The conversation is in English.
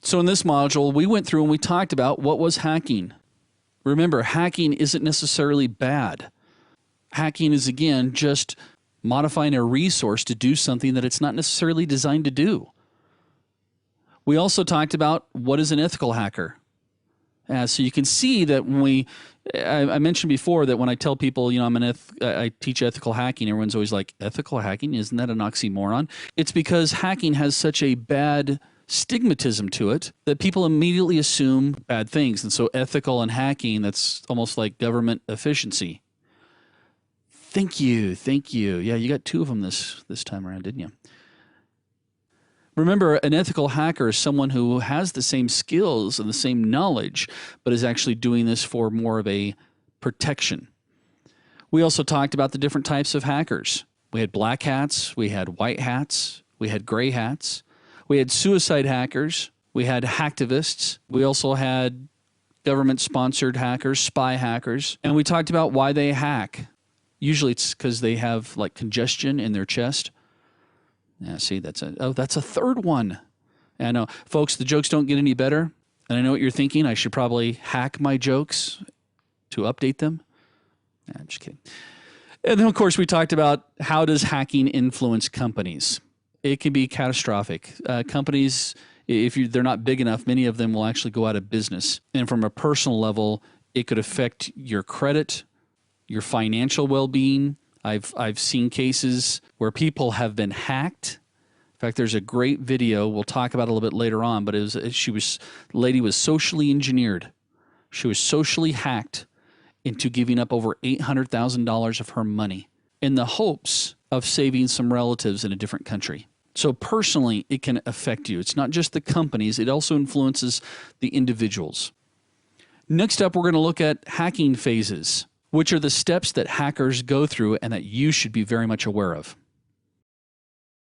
So in this module, we went through and we talked about what was hacking. Remember, hacking isn't necessarily bad. Hacking is, again, just modifying a resource to do something that it's not necessarily designed to do. We also talked about what is an ethical hacker. So you can see that when I mentioned before that when I tell people, I teach ethical hacking, everyone's always like, ethical hacking? Isn't that an oxymoron? It's because hacking has such a bad stigmatism to it that people immediately assume bad things. And so ethical and hacking, that's almost like government efficiency. Thank you. Thank you. Yeah, you got 2 of them this time around, didn't you? Remember, an ethical hacker is someone who has the same skills and the same knowledge, but is actually doing this for more of a protection. We also talked about the different types of hackers. We had black hats, we had white hats, we had gray hats, we had suicide hackers, we had hacktivists, we also had government-sponsored hackers, spy hackers, and we talked about why they hack. Usually it's because they have like congestion in their chest. Yeah, see, that's a 3rd one. I know, folks, the jokes don't get any better. And I know what you're thinking. I should probably hack my jokes to update them. I'm just kidding. And then, of course, we talked about how does hacking influence companies. It can be catastrophic. Companies, if they're not big enough, many of them will actually go out of business. And from a personal level, it could affect your credit, your financial well-being. I've seen cases where people have been hacked. In fact, there's a great video. We'll talk about it a little bit later on, but the lady was socially engineered. She was socially hacked into giving up over $800,000 of her money in the hopes of saving some relatives in a different country. So personally, it can affect you. It's not just the companies. It also influences the individuals. Next up, we're going to look at hacking phases, which are the steps that hackers go through and that you should be very much aware of.